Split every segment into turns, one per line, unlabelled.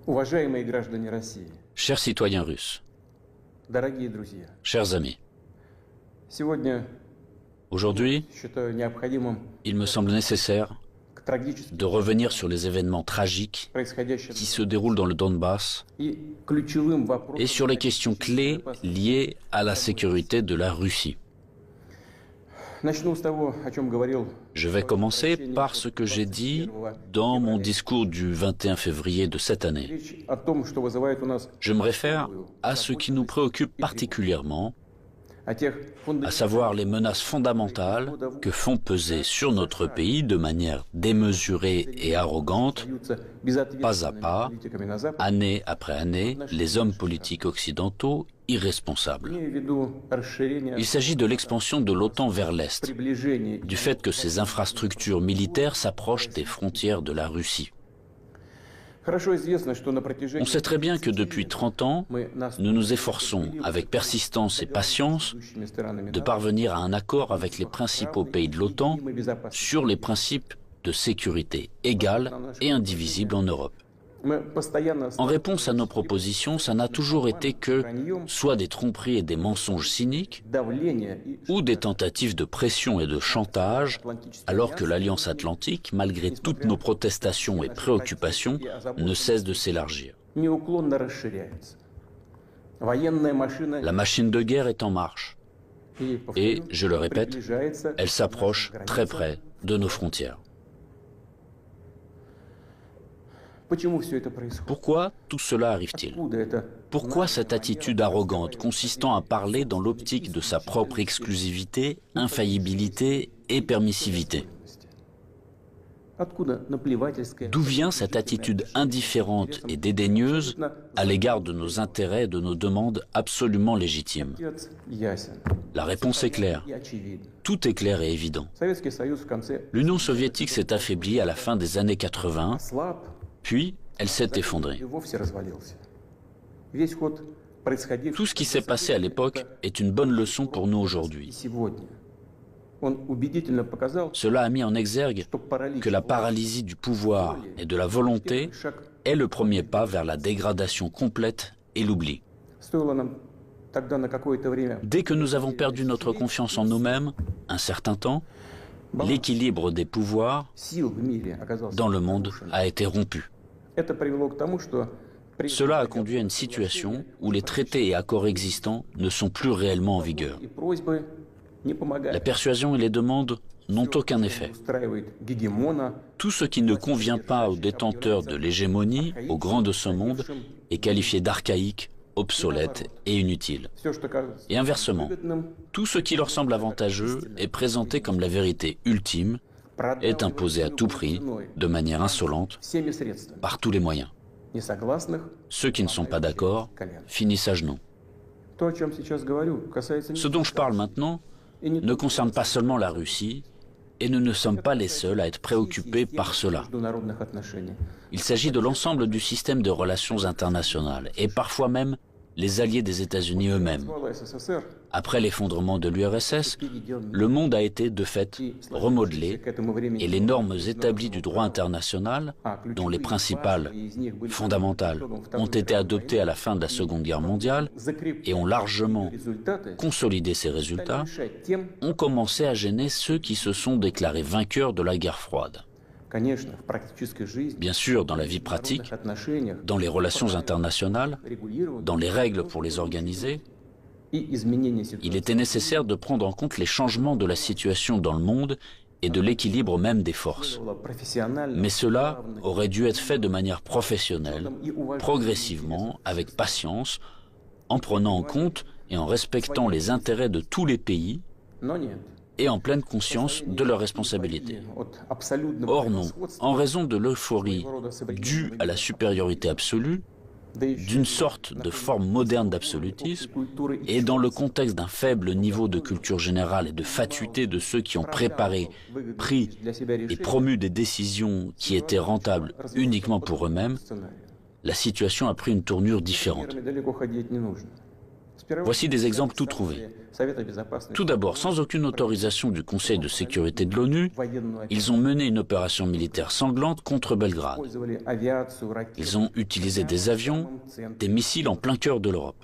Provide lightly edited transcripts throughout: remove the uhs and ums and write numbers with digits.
Уважаемые граждане России,
Chers citoyens russes,
дорогие друзья,
chers amis,
сегодня
aujourd'hui,
считаю необходимым
il me semble nécessaire
к трагическим
de revenir sur les événements tragiques
происходящим
qui se déroulent dans le Donbass
и ключевым
et
вопросам
sur les questions clés liées à la sécurité de la Russie.
Начну с того, о чем говорил.
Je vais commencer par ce que j'ai dit dans mon discours du 21 février de cette année.
Речь о том, что вызывает у нас
Je me réfère à ce qui nous préoccupe particulièrement,
о тех
à savoir les menaces fondamentales que font peser sur notre pays de manière démesurée et arrogante, pas à pas, année après année, les hommes politiques occidentaux irresponsables. Il s'agit de l'expansion de l'OTAN vers l'Est, du fait que ces infrastructures militaires s'approchent des frontières de la Russie. On sait très bien que depuis 30 ans, nous nous efforçons, avec persistance et patience, de parvenir à un accord avec les principaux pays de l'OTAN sur les principes de sécurité égale et indivisible en Europe. En réponse à nos propositions, ça n'a toujours été que soit des tromperies et des mensonges cyniques, ou des tentatives de pression et de chantage, alors que l'Alliance Atlantique, malgré toutes nos protestations et préoccupations, ne cesse de s'élargir. La machine de guerre est en marche, et, je le répète, elle s'approche très près de nos frontières. Pourquoi tout cela arrive-t-il? Pourquoi cette attitude arrogante consistant à parler dans l'optique de sa propre exclusivité, infaillibilité et permissivité? D'où vient cette attitude indifférente et dédaigneuse à l'égard de nos intérêts et de nos demandes absolument légitimes? La réponse est claire. Tout est clair et évident. L'Union soviétique s'est affaiblie à la fin des années 80, puis elle s'est effondrée. Tout ce qui s'est passé à l'époque est une bonne leçon pour nous aujourd'hui. Cela a mis en exergue que la paralysie du pouvoir et de la volonté est le premier pas vers la dégradation complète et l'oubli. Dès que nous avons perdu notre confiance en nous-mêmes, un certain temps, l'équilibre des pouvoirs dans le monde a été rompu. Cela a conduit à une situation où les traités et accords existants ne sont plus réellement en vigueur. La persuasion et les demandes n'ont aucun effet. Tout ce qui ne convient pas aux détenteurs de l'hégémonie, aux grands de ce monde, est qualifié d'archaïque, obsolète et inutile. Et inversement, tout ce qui leur semble avantageux est présenté comme la vérité ultime, est imposé à tout prix, de manière insolente, par tous les moyens. Ceux qui ne sont pas d'accord finissent à genoux. Ce dont je parle maintenant ne concerne pas seulement la Russie, et nous ne sommes pas les seuls à être préoccupés par cela. Il s'agit de l'ensemble du système de relations internationales, et parfois même les alliés des États-Unis eux-mêmes. Après l'effondrement de l'URSS, le monde a été de fait remodelé et les normes établies du droit international, dont les principales, fondamentales, ont été adoptées à la fin de la Seconde Guerre mondiale et ont largement consolidé ces résultats, ont commencé à gêner ceux qui se sont déclarés vainqueurs de la guerre froide. Bien sûr, dans la vie pratique, dans les relations internationales, dans les règles pour les organiser, il était nécessaire de prendre en compte les changements de la situation dans le monde et de l'équilibre même des forces. Mais cela aurait dû être fait de manière professionnelle, progressivement, avec patience, en prenant en compte et en respectant les intérêts de tous les pays, et en pleine conscience de leurs responsabilités. Or non, en raison de l'euphorie due à la supériorité absolue, d'une sorte de forme moderne d'absolutisme, et dans le contexte d'un faible niveau de culture générale et de fatuité de ceux qui ont préparé, pris et promu des décisions qui étaient rentables uniquement pour eux-mêmes, la situation a pris une tournure différente. Voici des exemples tout trouvés. Tout d'abord, sans aucune autorisation du Conseil de sécurité de l'ONU, ils ont mené une opération militaire sanglante contre Belgrade. Ils ont utilisé des avions, des missiles en plein cœur de l'Europe.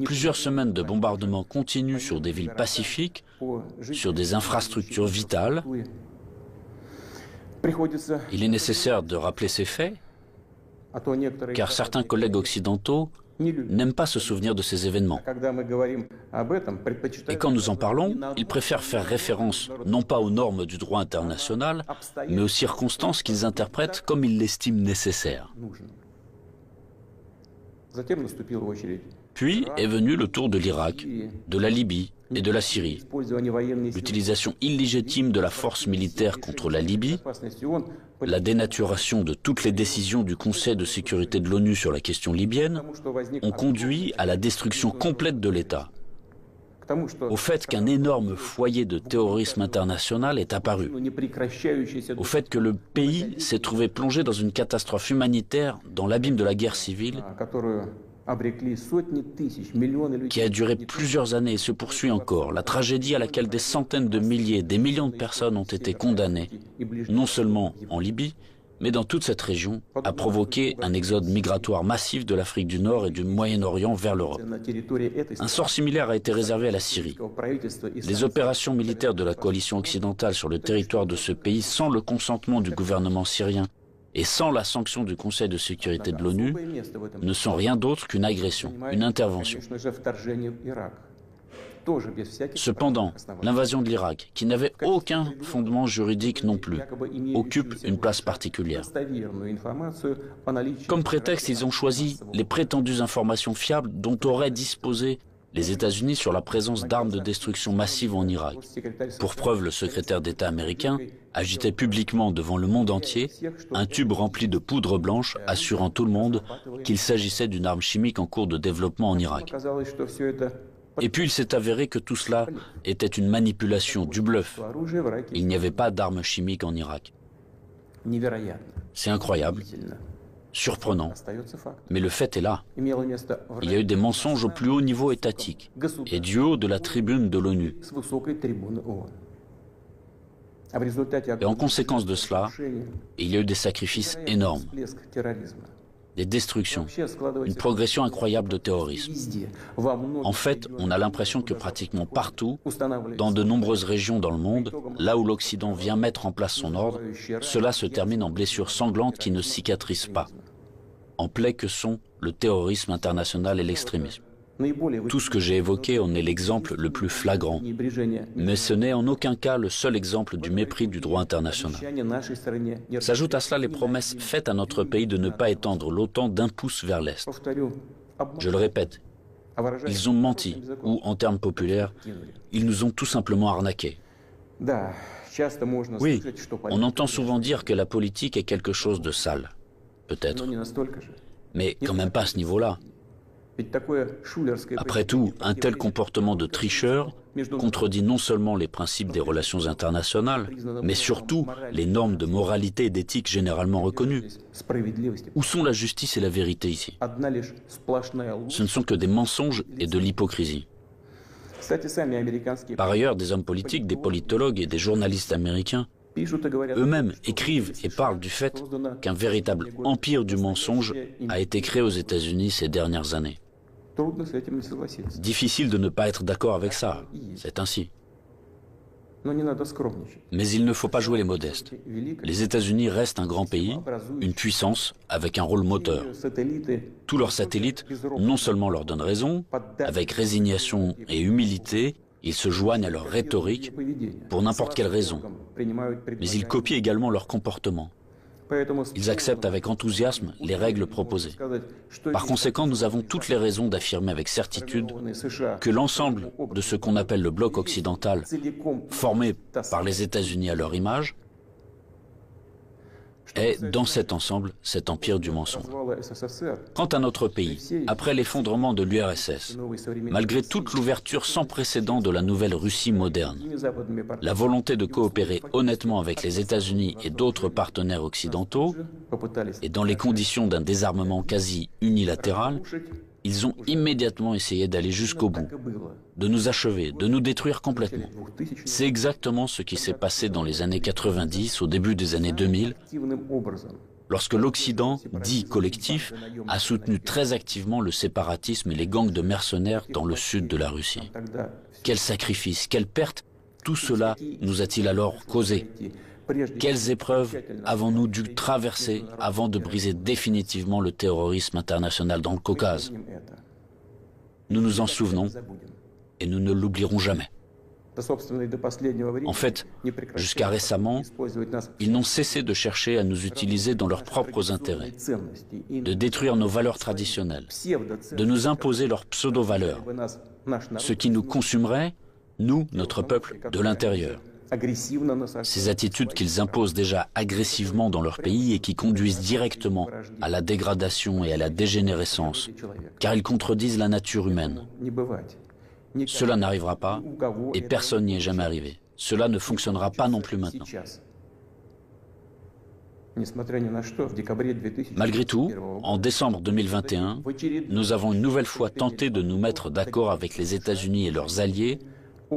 Plusieurs semaines de bombardements continus sur des villes pacifiques, sur des infrastructures vitales. Il est nécessaire de rappeler ces faits, car certains collègues occidentaux n'aiment pas se souvenir de ces événements. Et quand nous en parlons, ils préfèrent faire référence non pas aux normes du droit international, mais aux circonstances qu'ils interprètent comme ils l'estiment nécessaires. Puis est venu le tour de l'Irak, de la Libye et de la Syrie. L'utilisation illégitime de la force militaire contre la Libye, la dénaturation de toutes les décisions du Conseil de sécurité de l'ONU sur la question libyenne ont conduit à la destruction complète de l'État, au fait qu'un énorme foyer de terrorisme international est apparu, au fait que le pays s'est trouvé plongé dans une catastrophe humanitaire dans l'abîme de la guerre civile qui a duré plusieurs années et se poursuit encore, la tragédie à laquelle des centaines de milliers, des millions de personnes ont été condamnées, non seulement en Libye, mais dans toute cette région, a provoqué un exode migratoire massif de l'Afrique du Nord et du Moyen-Orient vers l'Europe. Un sort similaire a été réservé à la Syrie. Les opérations militaires de la coalition occidentale sur le territoire de ce pays, sans le consentement du gouvernement syrien et sans la sanction du Conseil de sécurité de l'ONU, ne sont rien d'autre qu'une agression, une intervention. Cependant, l'invasion de l'Irak, qui n'avait aucun fondement juridique non plus, occupe une place particulière. Comme prétexte, ils ont choisi les prétendues informations fiables dont auraient disposé les États-Unis sur la présence d'armes de destruction massive en Irak. Pour preuve, le secrétaire d'État américain agitait publiquement devant le monde entier un tube rempli de poudre blanche assurant tout le monde qu'il s'agissait d'une arme chimique en cours de développement en Irak. Et puis il s'est avéré que tout cela était une manipulation, du bluff. Il n'y avait pas d'armes chimiques en Irak. C'est incroyable, surprenant, mais le fait est là. Il y a eu des mensonges au plus haut niveau étatique et du haut de la tribune de l'ONU. Et en conséquence de cela, il y a eu des sacrifices énormes, des destructions, une progression incroyable de terrorisme. En fait, on a l'impression que pratiquement partout, dans de nombreuses régions dans le monde, là où l'Occident vient mettre en place son ordre, cela se termine en blessures sanglantes qui ne cicatrisent pas, en plaies que sont le terrorisme international et l'extrémisme. Tout ce que j'ai évoqué en est l'exemple le plus flagrant, mais ce n'est en aucun cas le seul exemple du mépris du droit international. S'ajoutent à cela les promesses faites à notre pays de ne pas étendre l'OTAN d'un pouce vers l'Est. Je le répète, ils ont menti, ou en termes populaires, ils nous ont tout simplement arnaqués. Oui, on entend souvent dire que la politique est quelque chose de sale, peut-être, mais quand même pas à ce niveau-là. Après tout, un tel comportement de tricheur contredit non seulement les principes des relations internationales, mais surtout les normes de moralité et d'éthique généralement reconnues. Où sont la justice et la vérité ici? Ce ne sont que des mensonges et de l'hypocrisie. Par ailleurs, des hommes politiques, des politologues et des journalistes américains eux-mêmes écrivent et parlent du fait qu'un véritable empire du mensonge a été créé aux États-Unis ces dernières années. Difficile de ne pas être d'accord avec ça, c'est ainsi. Mais il ne faut pas jouer les modestes. Les États-Unis restent un grand pays, une puissance avec un rôle moteur. Tous leurs satellites non seulement leur donnent raison, avec résignation et humilité, ils se joignent à leur rhétorique pour n'importe quelle raison, mais ils copient également leur comportement. Ils acceptent avec enthousiasme les règles proposées. Par conséquent, nous avons toutes les raisons d'affirmer avec certitude que l'ensemble de ce qu'on appelle le bloc occidental, formé par les États-Unis à leur image, est, dans cet ensemble, cet empire du mensonge. Quant à notre pays, après l'effondrement de l'URSS, malgré toute l'ouverture sans précédent de la nouvelle Russie moderne, la volonté de coopérer honnêtement avec les États-Unis et d'autres partenaires occidentaux, et dans les conditions d'un désarmement quasi unilatéral, Ils ont immédiatement essayé d'aller jusqu'au bout, de nous achever, de nous détruire complètement. C'est exactement ce qui s'est passé dans les années 90, au début des années 2000, lorsque l'Occident, dit collectif, a soutenu très activement le séparatisme et les gangs de mercenaires dans le sud de la Russie. Quels sacrifices, quelles pertes tout cela nous a-t-il alors causé? Quelles épreuves avons-nous dû traverser avant de briser définitivement le terrorisme international dans le Caucase? Nous nous en souvenons et nous ne l'oublierons jamais. En fait, jusqu'à récemment, ils n'ont cessé de chercher à nous utiliser dans leurs propres intérêts, de détruire nos valeurs traditionnelles, de nous imposer leurs pseudo-valeurs, ce qui nous consumerait, nous, notre peuple, de l'intérieur. Ces attitudes qu'ils imposent déjà agressivement dans leur pays et qui conduisent directement à la dégradation et à la dégénérescence, car ils contredisent la nature humaine. Cela n'arrivera pas et personne n'y est jamais arrivé. Cela ne fonctionnera pas non plus maintenant. Malgré tout, en décembre 2021, nous avons une nouvelle fois tenté de nous mettre d'accord avec les États-Unis et leurs alliés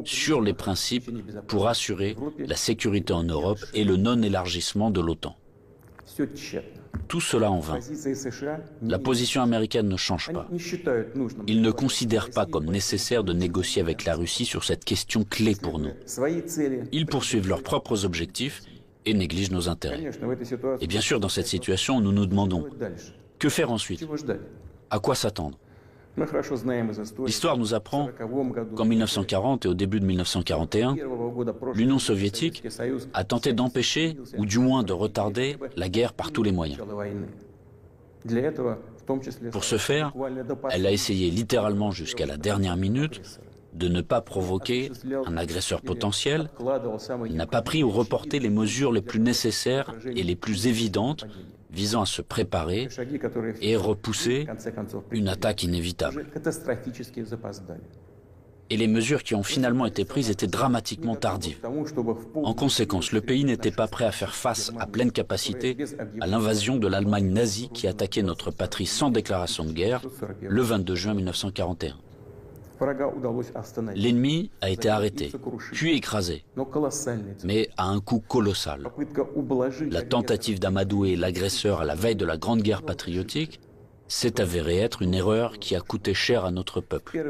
sur les principes pour assurer la sécurité en Europe et le non-élargissement de l'OTAN. Tout cela en vain. La position américaine ne change pas. Ils ne considèrent pas comme nécessaire de négocier avec la Russie sur cette question clé pour nous. Ils poursuivent leurs propres objectifs et négligent nos intérêts. Et bien sûr, dans cette situation, nous nous demandons, que faire ensuite? À quoi s'attendre? L'histoire nous apprend qu'en 1940 et au début de 1941, l'Union soviétique a tenté d'empêcher, ou du moins de retarder, la guerre par tous les moyens. Pour ce faire, elle a essayé littéralement jusqu'à la dernière minute de ne pas provoquer un agresseur potentiel. Elle n'a pas pris ou reporté les mesures les plus nécessaires et les plus évidentes visant à se préparer et repousser une attaque inévitable. Et les mesures qui ont finalement été prises étaient dramatiquement tardives. En conséquence, le pays n'était pas prêt à faire face à pleine capacité à l'invasion de l'Allemagne nazie qui attaquait notre patrie sans déclaration de guerre le 22 juin 1941. L'ennemi a été arrêté, puis écrasé, mais à un coût colossal. La tentative d'amadouer l'agresseur à la veille de la Grande Guerre patriotique s'est avérée être une erreur qui a coûté cher à notre peuple.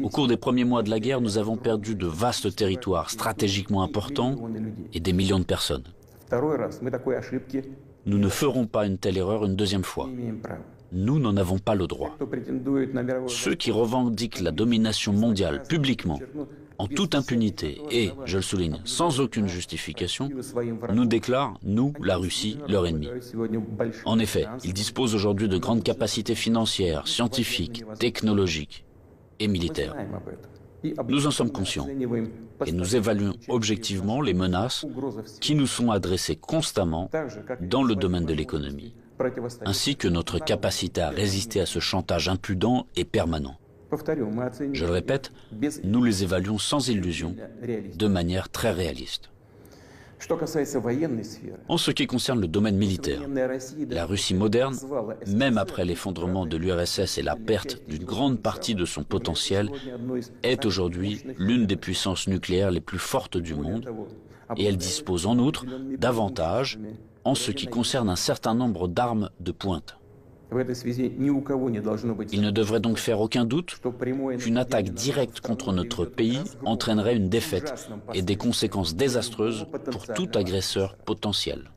Au cours des premiers mois de la guerre, nous avons perdu de vastes territoires stratégiquement importants et des millions de personnes. Nous ne ferons pas une telle erreur une deuxième fois. Nous n'en avons pas le droit. Ceux qui revendiquent la domination mondiale publiquement, en toute impunité et, je le souligne, sans aucune justification, nous déclarent, nous, la Russie, leur ennemi. En effet, ils disposent aujourd'hui de grandes capacités financières, scientifiques, technologiques et militaires. Nous en sommes conscients et nous évaluons objectivement les menaces qui nous sont adressées constamment dans le domaine de l'économie, ainsi que notre capacité à résister à ce chantage impudent et permanent. Je le répète, nous les évaluons sans illusion, de manière très réaliste. En ce qui concerne le domaine militaire, la Russie moderne, même après l'effondrement de l'URSS et la perte d'une grande partie de son potentiel, est aujourd'hui l'une des puissances nucléaires les plus fortes du monde, et elle dispose en outre d'avantages en ce qui concerne un certain nombre d'armes de pointe. Il ne devrait donc faire aucun doute qu'une attaque directe contre notre pays entraînerait une défaite et des conséquences désastreuses pour tout agresseur potentiel.